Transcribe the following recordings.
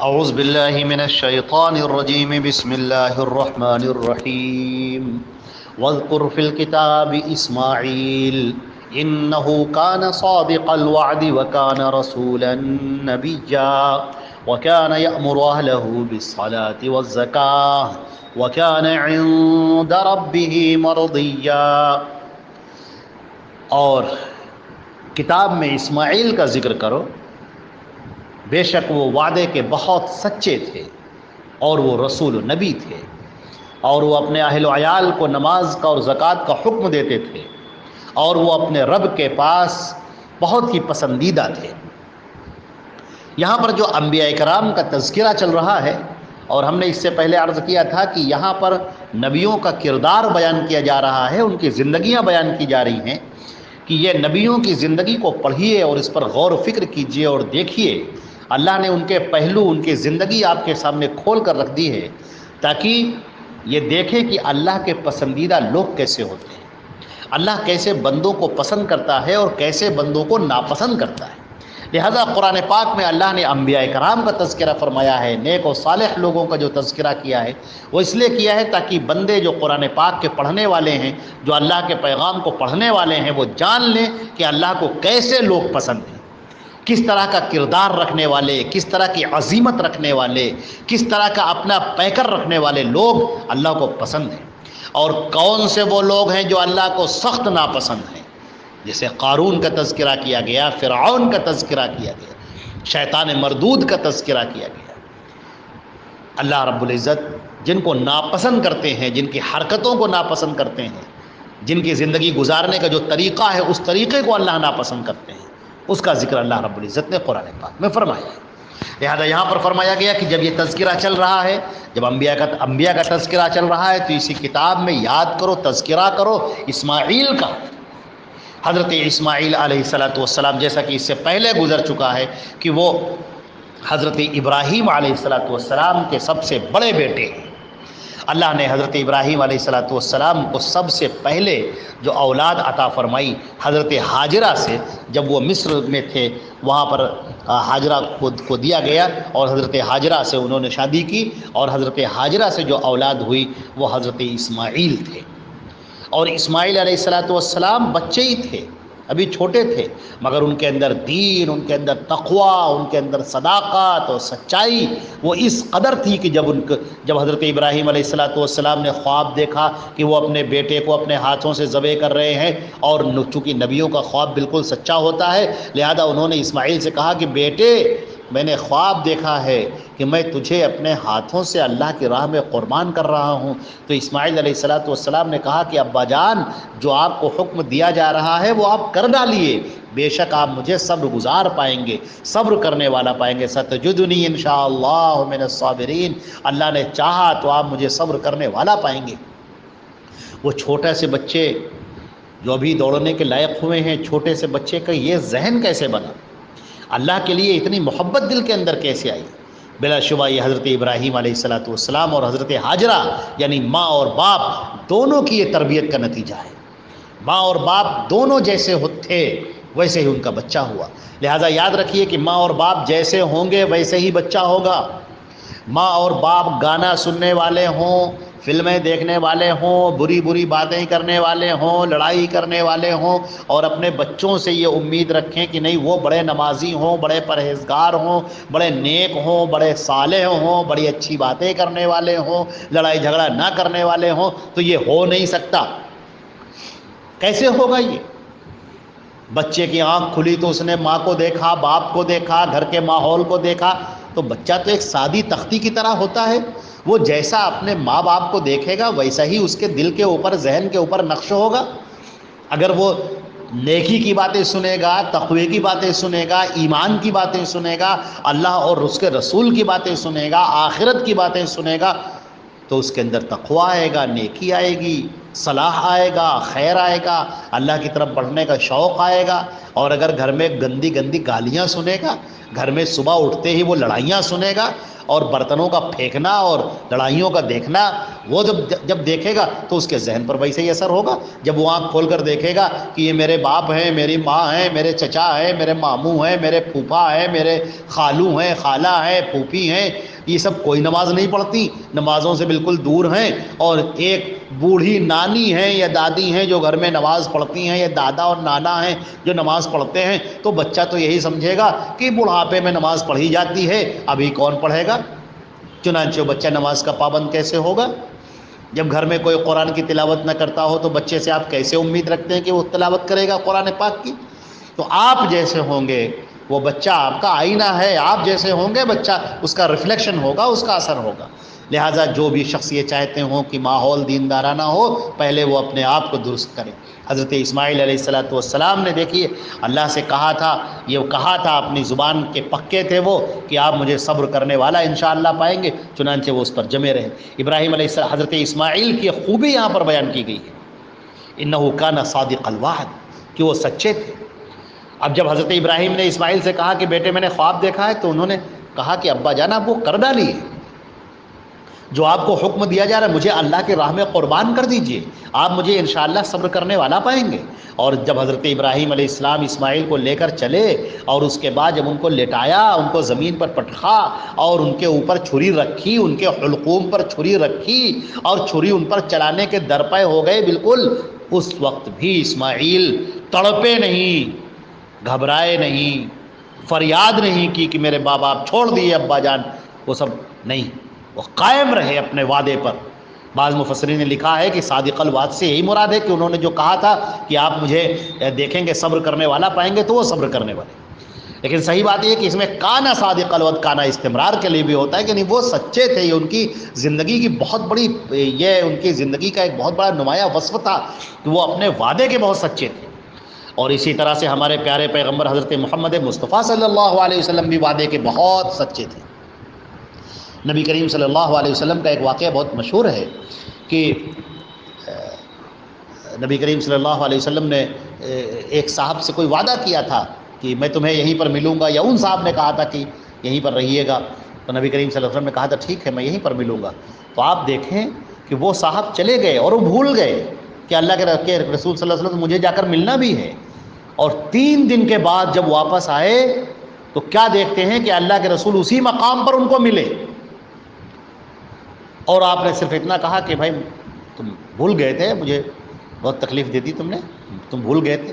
اعوذ باللہ من الشیطان الرجیم بسم اللہ الرحمن الرحیم واذکر فی الکتاب اسماعیل انہ کان صادق الوعد وکان رسولا نبیا وکان یأمر اہلہ بالصلاة والزکاة وکان عند ربہ مرضیا۔ اور کتاب میں اسماعیل کا ذکر کرو، بے شک وہ وعدے کے بہت سچے تھے اور وہ رسول و نبی تھے، اور وہ اپنے اہل و عیال کو نماز کا اور زکوٰۃ کا حکم دیتے تھے، اور وہ اپنے رب کے پاس بہت ہی پسندیدہ تھے۔ یہاں پر جو انبیاء کرام کا تذکرہ چل رہا ہے، اور ہم نے اس سے پہلے عرض کیا تھا کہ یہاں پر نبیوں کا کردار بیان کیا جا رہا ہے، ان کی زندگیاں بیان کی جا رہی ہیں کہ یہ نبیوں کی زندگی کو پڑھیے اور اس پر غور و فکر کیجیے اور دیکھیے۔ اللہ نے ان کے پہلو، ان کی زندگی آپ کے سامنے کھول کر رکھ دی ہے تاکہ یہ دیکھیں کہ اللہ کے پسندیدہ لوگ کیسے ہوتے ہیں، اللہ کیسے بندوں کو پسند کرتا ہے اور کیسے بندوں کو ناپسند کرتا ہے۔ لہذا قرآن پاک میں اللہ نے انبیاء کرام کا تذکرہ فرمایا ہے، نیک و صالح لوگوں کا جو تذکرہ کیا ہے وہ اس لیے کیا ہے تاکہ بندے جو قرآن پاک کے پڑھنے والے ہیں، جو اللہ کے پیغام کو پڑھنے والے ہیں، وہ جان لیں کہ اللہ کو کیسے لوگ پسند ہیں، کس طرح کا کردار رکھنے والے، کس طرح کی عظیمت رکھنے والے، کس طرح کا اپنا پیکر رکھنے والے لوگ اللہ کو پسند ہیں، اور کون سے وہ لوگ ہیں جو اللہ کو سخت ناپسند ہیں۔ جیسے قارون کا تذکرہ کیا گیا، فرعون کا تذکرہ کیا گیا، شیطان مردود کا تذکرہ کیا گیا۔ اللہ رب العزت جن کو ناپسند کرتے ہیں، جن کی حرکتوں کو ناپسند کرتے ہیں، جن کی زندگی گزارنے کا جو طریقہ ہے اس طریقے کو اللہ ناپسند کرتے ہیں، اس کا ذکر اللہ رب العزت نے قرآن پاک میں فرمایا ہے۔ لہذا یہاں پر فرمایا گیا کہ جب یہ تذکرہ چل رہا ہے، جب انبیاء کا تذکرہ چل رہا ہے، تو اسی کتاب میں یاد کرو، تذکرہ کرو اسماعیل کا۔ حضرت اسماعیل علیہ السلام، جیسا کہ اس سے پہلے گزر چکا ہے کہ وہ حضرت ابراہیم علیہ السلام کے سب سے بڑے بیٹے ہیں۔ اللہ نے حضرت ابراہیم علیہ السلام کو سب سے پہلے جو اولاد عطا فرمائی حضرت حاجرہ سے، جب وہ مصر میں تھے وہاں پر حاجرہ کو دیا گیا، اور حضرت حاجرہ سے انہوں نے شادی کی، اور حضرت حاجرہ سے جو اولاد ہوئی وہ حضرت اسماعیل تھے۔ اور اسماعیل علیہ السلام بچے ہی تھے، ابھی چھوٹے تھے، مگر ان کے اندر دین، ان کے اندر تقوی، ان کے اندر صداقت اور سچائی وہ اس قدر تھی کہ جب حضرت ابراہیم علیہ السلام نے خواب دیکھا کہ وہ اپنے بیٹے کو اپنے ہاتھوں سے ذبح کر رہے ہیں، اور چونکہ نبیوں کا خواب بالکل سچا ہوتا ہے، لہذا انہوں نے اسماعیل سے کہا کہ بیٹے، میں نے خواب دیکھا ہے کہ میں تجھے اپنے ہاتھوں سے اللہ کی راہ میں قربان کر رہا ہوں۔ تو اسماعیل علیہ السلام نے کہا کہ ابا جان، جو آپ کو حکم دیا جا رہا ہے وہ آپ کر ڈالیے، بے شک آپ مجھے صبر گزار پائیں گے، صبر کرنے والا پائیں گے۔ ستجدنی انشاءاللہ من الصابرین، اللہ نے چاہا تو آپ مجھے صبر کرنے والا پائیں گے۔ وہ چھوٹے سے بچے جو ابھی دوڑنے کے لائق ہوئے ہیں، چھوٹے سے بچے کا یہ ذہن کیسے بنا، اللہ کے لیے اتنی محبت دل کے اندر کیسے آئی؟ بلا شبہ یہ حضرت ابراہیم علیہ السلام اور حضرت حاجرہ یعنی ماں اور باپ دونوں کی یہ تربیت کا نتیجہ ہے۔ ماں اور باپ دونوں جیسے تھے ویسے ہی ان کا بچہ ہوا۔ لہذا یاد رکھیے کہ ماں اور باپ جیسے ہوں گے ویسے ہی بچہ ہوگا۔ ماں اور باپ گانا سننے والے ہوں، فلمیں دیکھنے والے ہوں، بری بری باتیں کرنے والے ہوں، لڑائی کرنے والے ہوں، اور اپنے بچوں سے یہ امید رکھیں کہ نہیں وہ بڑے نمازی ہوں، بڑے پرہیزگار ہوں، بڑے نیک ہوں، بڑے صالح ہوں، بڑی اچھی باتیں کرنے والے ہوں، لڑائی جھگڑا نہ کرنے والے ہوں، تو یہ ہو نہیں سکتا۔ کیسے ہوگا یہ؟ بچے کی آنکھ کھلی تو اس نے ماں کو دیکھا، باپ کو دیکھا، گھر کے ماحول کو دیکھا، تو بچہ تو ایک سادی تختی کی طرح ہوتا ہے، وہ جیسا اپنے ماں باپ کو دیکھے گا ویسا ہی اس کے دل کے اوپر، ذہن کے اوپر نقش ہوگا۔ اگر وہ نیکی کی باتیں سنے گا، تقوی کی باتیں سنے گا، ایمان کی باتیں سنے گا، اللہ اور اس کے رسول کی باتیں سنے گا، آخرت کی باتیں سنے گا، تو اس کے اندر تقوی آئے گا، نیکی آئے گی، صلاح آئے گا، خیر آئے گا، اللہ کی طرف بڑھنے کا شوق آئے گا۔ اور اگر گھر میں گندی گندی گالیاں سنے گا، گھر میں صبح اٹھتے ہی وہ لڑائیاں سنے گا، اور برتنوں کا پھینکنا اور لڑائیوں کا دیکھنا، وہ جب دیکھے گا تو اس کے ذہن پر ویسے ہی اثر ہوگا۔ جب وہ آنکھ کھول کر دیکھے گا کہ یہ میرے باپ ہیں، میری ماں ہیں، میرے چچا ہیں، میرے ماموں ہیں، میرے پھوپھا ہیں، میرے خالو ہیں، خالہ ہیں، پھوپھی ہیں، یہ سب کوئی نماز نہیں پڑھتی، نمازوں سے بالکل دور ہیں، اور ایک بوڑھی نانی ہیں یا دادی ہیں جو گھر میں نماز پڑھتی ہیں، یا دادا اور نانا ہیں جو نماز پڑھتے ہیں، تو بچہ تو یہی سمجھے گا کہ بڑھاپے میں نماز پڑھی جاتی ہے، ابھی کون پڑھے گا؟ چنانچہ بچہ نماز کا پابند کیسے ہوگا؟ جب گھر میں کوئی قرآن کی تلاوت نہ کرتا ہو تو بچے سے آپ کیسے امید رکھتے ہیں کہ وہ تلاوت کرے گا قرآن پاک کی؟ تو آپ جیسے ہوں گے وہ بچہ آپ کا آئینہ ہے، آپ جیسے ہوں گے بچہ اس کا ریفلیکشن ہوگا، اس کا اثر ہوگا۔ لہٰذا جو بھی شخص یہ چاہتے ہوں کہ ماحول دیندارانہ ہو، پہلے وہ اپنے آپ کو درست کرے۔ حضرت اسماعیل علیہ السلام نے دیکھیے اللہ سے کہا تھا، یہ کہا تھا، اپنی زبان کے پکے تھے وہ کہ آپ مجھے صبر کرنے والا انشاءاللہ پائیں گے، چنانچہ وہ اس پر جمے رہے۔ ابراہیم علیہ السلام، حضرت اسماعیل کی خوبی یہاں پر بیان کی گئی ہے، انہ کان صادق الوعد، کہ وہ سچے تھے۔ اب جب حضرت ابراہیم نے اسماعیل سے کہا کہ بیٹے میں نے خواب دیکھا ہے، تو انہوں نے کہا کہ ابا جان آپ وہ کر ڈالیے، جو آپ کو حکم دیا جا رہا ہے مجھے اللہ کے راہ میں قربان کر دیجئے، آپ مجھے انشاءاللہ صبر کرنے والا پائیں گے۔ اور جب حضرت ابراہیم علیہ السلام اسماعیل کو لے کر چلے، اور اس کے بعد جب ان کو لٹایا، ان کو زمین پر پٹخا، اور ان کے اوپر چھری رکھی، ان کے حلقوم پر چھری رکھی، اور چھری ان پر چلانے کے درپے ہو گئے بالکل، اس وقت بھی اسماعیل تڑپے نہیں، گھبرائے نہیں، فریاد نہیں کی کہ میرے باپ آپ چھوڑ دیے ابا جان، وہ سب نہیں، وہ قائم رہے اپنے وعدے پر۔ بعض مفسرین نے لکھا ہے کہ صادق الوعد سے یہی مراد ہے کہ انہوں نے جو کہا تھا کہ آپ مجھے دیکھیں گے صبر کرنے والا پائیں گے، تو وہ صبر کرنے والے۔ لیکن صحیح بات یہ ہے کہ اس میں کانا صادق الوعد، کانا استمرار کے لیے بھی ہوتا ہے کہ نہیں وہ سچے تھے، یہ ان کی زندگی کی بہت بڑی، یہ ان کی زندگی کا ایک بہت بڑا نمایاں وصف تھا کہ وہ اپنے وعدے کے بہت سچے تھے۔ اور اسی طرح سے ہمارے پیارے پیغمبر حضرت محمد مصطفیٰ صلی اللہ علیہ وسلم بھی وعدے کے بہت سچے تھے۔ نبی کریم صلی اللہ علیہ وسلم کا ایک واقعہ بہت مشہور ہے کہ نبی کریم صلی اللہ علیہ وسلم نے ایک صاحب سے کوئی وعدہ کیا تھا کہ میں تمہیں یہیں پر ملوں گا، یا ان صاحب نے کہا تھا کہ یہیں پر رہیے گا، تو نبی کریم صلی اللہ علیہ وسلم نے کہا تھا ٹھیک ہے میں یہیں پر ملوں گا۔ تو آپ دیکھیں کہ وہ صاحب چلے گئے اور وہ بھول گئے کہ اللہ کے رسول صلی اللہ علیہ وسلم مجھے جا کر ملنا بھی ہے، اور 3 دن کے بعد جب واپس آئے تو کیا دیکھتے ہیں کہ اللہ کے رسول اسی مقام پر ان کو ملے، اور آپ نے صرف اتنا کہا کہ بھائی تم بھول گئے تھے، مجھے بہت تکلیف دے دی تم نے، تم بھول گئے تھے،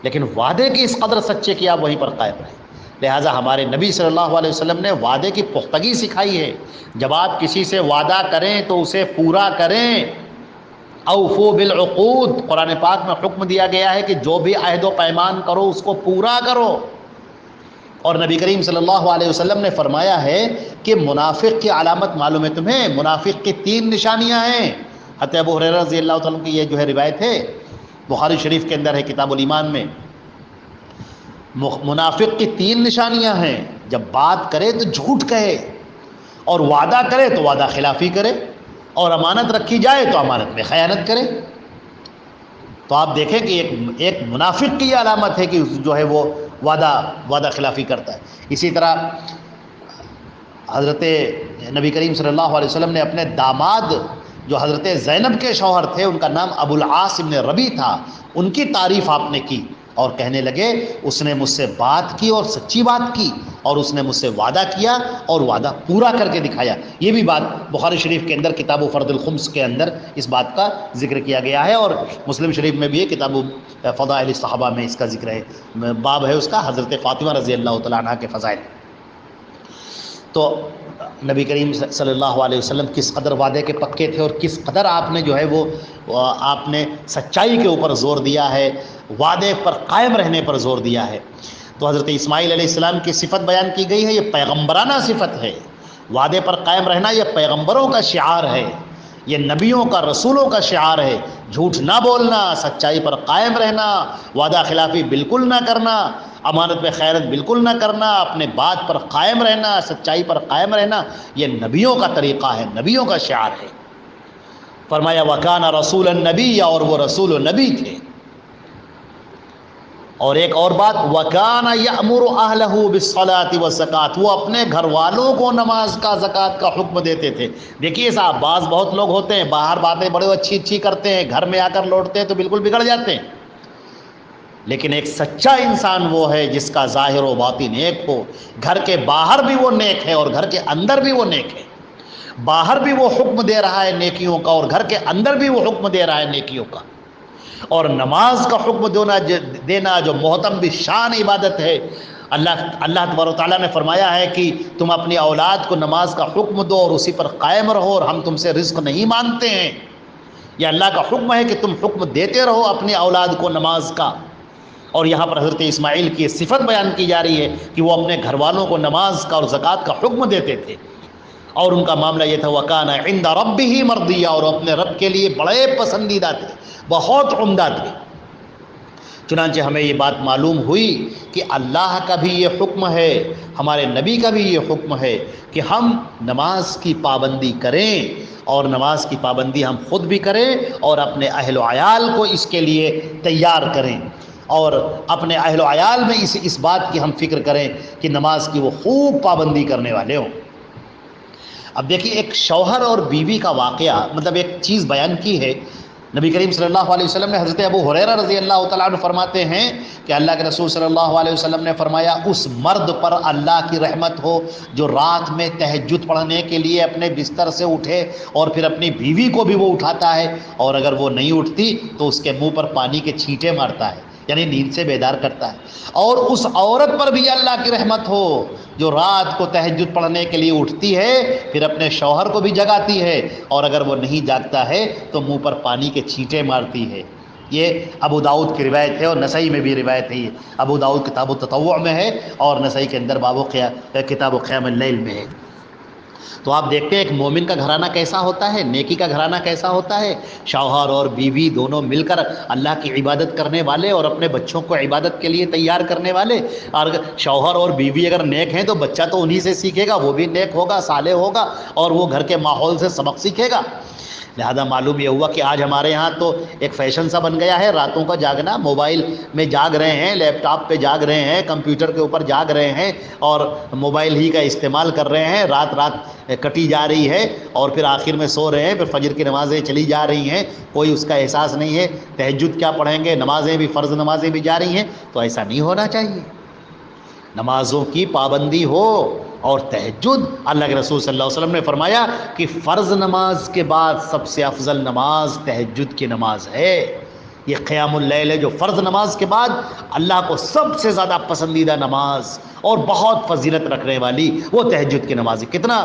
لیکن وعدے کی اس قدر سچے کہ آپ وہیں پر قائم رہے۔ لہٰذا ہمارے نبی صلی اللہ علیہ وسلم نے وعدے کی پختگی سکھائی ہے، جب آپ کسی سے وعدہ کریں تو اسے پورا کریں۔ اوفوا بالعقود، قرآن پاک میں حکم دیا گیا ہے کہ جو بھی عہد و پیمان کرو اس کو پورا کرو۔ اور نبی کریم صلی اللہ علیہ وسلم نے فرمایا ہے کہ منافق کی علامت معلوم ہے تمہیں، منافق کی 3 نشانیاں ہیں۔ حضرت ابو ہریرہ رضی اللہ تعالیٰ کی یہ جو ہے روایت ہے، بخاری شریف کے اندر ہے کتاب الایمان میں، منافق کی 3 نشانیاں ہیں، جب بات کرے تو جھوٹ کہے، اور وعدہ کرے تو وعدہ خلافی کرے، اور امانت رکھی جائے تو امانت میں خیانت کرے۔ تو آپ دیکھیں کہ ایک منافق کی یہ علامت ہے کہ جو ہے وہ وعدہ خلافی کرتا ہے۔ اسی طرح حضرت نبی کریم صلی اللہ علیہ وسلم نے اپنے داماد جو حضرت زینب کے شوہر تھے، ان کا نام ابو العاص بن ربی تھا، ان کی تعریف آپ نے کی اور کہنے لگے اس نے مجھ سے بات کی اور سچی بات کی، اور اس نے مجھ سے وعدہ کیا اور وعدہ پورا کر کے دکھایا۔ یہ بھی بات بخاری شریف کے اندر کتاب فرد الخمس کے اندر اس بات کا ذکر کیا گیا ہے، اور مسلم شریف میں بھی ہے کتاب فضائل الصحابہ میں اس کا ذکر ہے، باب ہے اس کا حضرت فاطمہ رضی اللہ تعالیٰ عنہ کے فضائل۔ تو نبی کریم صلی اللہ علیہ وسلم کس قدر وعدے کے پکے تھے، اور کس قدر آپ نے جو ہے وہ آپ نے سچائی کے اوپر زور دیا ہے، وعدے پر قائم رہنے پر زور دیا ہے۔ تو حضرت اسماعیل علیہ السلام کی صفت بیان کی گئی ہے، یہ پیغمبرانہ صفت ہے، وعدے پر قائم رہنا یہ پیغمبروں کا شعار ہے، یہ نبیوں کا، رسولوں کا شعار ہے، جھوٹ نہ بولنا، سچائی پر قائم رہنا، وعدہ خلافی بالکل نہ کرنا، امانت میں خیانت بالکل نہ کرنا، اپنے بات پر قائم رہنا، سچائی پر قائم رہنا، یہ نبیوں کا طریقہ ہے، نبیوں کا شعار ہے۔ فرمایا وَكَانَ رَسُولًا نَبِيًّا، اور وہ رسول و نبی تھے۔ اور ایک اور بات، وَكَانَ يَأْمُرُ أَهْلَهُ بِالصَّلَاةِ وَالزَّكَاةِ، وہ اپنے گھر والوں کو نماز کا زکوٰۃ کا حکم دیتے تھے۔ دیکھیے صاحب، بعض بہت لوگ ہوتے ہیں باہر باتیں بڑے اچھی کرتے ہیں، گھر میں آ کر لوٹتے ہیں تو بالکل بگڑ جاتے ہیں۔ لیکن ایک سچا انسان وہ ہے جس کا ظاہر و باطن نیک ہو، گھر کے باہر بھی وہ نیک ہے اور گھر کے اندر بھی وہ نیک ہے۔ باہر بھی وہ حکم دے رہا ہے نیکیوں کا اور گھر کے اندر بھی وہ حکم دے رہا ہے نیکیوں کا۔ اور نماز کا حکم دینا جو محتم بشان عبادت ہے، اللہ تبارک و تعالیٰ نے فرمایا ہے کہ تم اپنی اولاد کو نماز کا حکم دو اور اسی پر قائم رہو، اور ہم تم سے رزق نہیں مانگتے ہیں۔ یہ اللہ کا حکم ہے کہ تم حکم دیتے رہو اپنی اولاد کو نماز کا۔ اور یہاں پر حضرت اسماعیل کی صفت بیان کی جا رہی ہے کہ وہ اپنے گھر والوں کو نماز کا اور زکوٰۃ کا حکم دیتے تھے، اور ان کا معاملہ یہ تھا وَكَانَ عِنْدَ رَبِّهِ مَرْضِيًّا، اور اپنے رب کے لیے بڑے پسندیدہ تھے، بہت عمدہ تھے۔ چنانچہ ہمیں یہ بات معلوم ہوئی کہ اللہ کا بھی یہ حکم ہے، ہمارے نبی کا بھی یہ حکم ہے کہ ہم نماز کی پابندی کریں، اور نماز کی پابندی ہم خود بھی کریں اور اپنے اہل و عیال کو اس کے لیے تیار کریں، اور اپنے اہل و عیال میں اس بات کی ہم فکر کریں کہ نماز کی وہ خوب پابندی کرنے والے ہوں۔ اب دیکھیے، ایک شوہر اور بیوی کا واقعہ، مطلب ایک چیز بیان کی ہے نبی کریم صلی اللہ علیہ وسلم نے۔ حضرت ابو ہریرہ رضی اللہ تعالیٰ عنہ فرماتے ہیں کہ اللہ کے رسول صلی اللہ علیہ وسلم نے فرمایا، اس مرد پر اللہ کی رحمت ہو جو رات میں تہجد پڑھنے کے لیے اپنے بستر سے اٹھے اور پھر اپنی بیوی کو بھی وہ اٹھاتا ہے، اور اگر وہ نہیں اٹھتی تو اس کے منہ پر پانی کے چھینٹے مارتا ہے، یعنی نیند سے بیدار کرتا ہے۔ اور اس عورت پر بھی اللہ کی رحمت ہو جو رات کو تہجد پڑھنے کے لیے اٹھتی ہے، پھر اپنے شوہر کو بھی جگاتی ہے، اور اگر وہ نہیں جاگتا ہے تو منہ پر پانی کے چھینٹے مارتی ہے۔ یہ ابو داؤد کی روایت ہے، اور نسائی میں بھی روایت ہے۔ یہ ابو داؤد کتاب التطوع میں ہے، اور نسائی کے اندر کتاب قیام اللیل میں ہے۔ تو آپ دیکھتے ہیں ایک مومن کا گھرانہ کیسا ہوتا ہے، نیکی کا گھرانہ کیسا ہوتا ہے۔ شوہر اور بیوی دونوں مل کر اللہ کی عبادت کرنے والے اور اپنے بچوں کو عبادت کے لیے تیار کرنے والے۔ اور شوہر اور بیوی اگر نیک ہیں تو بچہ تو انہی سے سیکھے گا، وہ بھی نیک ہوگا، صالح ہوگا، اور وہ گھر کے ماحول سے سبق سیکھے گا۔ لہذا معلوم یہ ہوا کہ آج ہمارے ہاں تو ایک فیشن سا بن گیا ہے راتوں کا جاگنا، موبائل میں جاگ رہے ہیں، لیپ ٹاپ پہ جاگ رہے ہیں، کمپیوٹر کے اوپر جاگ رہے ہیں، اور موبائل ہی کا استعمال کر رہے ہیں، رات کٹی جا رہی ہے، اور پھر آخر میں سو رہے ہیں، پھر فجر کی نمازیں چلی جا رہی ہیں، کوئی اس کا احساس نہیں ہے۔ تہجد کیا پڑھیں گے، نمازیں بھی، فرض نمازیں بھی جا رہی ہیں، تو ایسا نہیں ہونا چاہیے۔ نمازوں کی پابندی ہو، اور تہجد، اللہ کے رسول صلی اللہ علیہ وسلم نے فرمایا کہ فرض نماز کے بعد سب سے افضل نماز تہجد کی نماز ہے۔ یہ قیام اللیل ہے جو فرض نماز کے بعد اللہ کو سب سے زیادہ پسندیدہ نماز اور بہت فضیلت رکھنے والی وہ تہجد کی نماز ہے۔ کتنا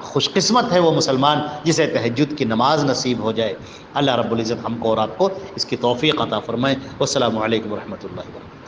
خوش قسمت ہے وہ مسلمان جسے تہجد کی نماز نصیب ہو جائے۔ اللہ رب العزت ہم کو اور آپ کو اس کی توفیق عطا فرمائے۔ والسلام علیکم ورحمۃ اللہ وبرکاتہ۔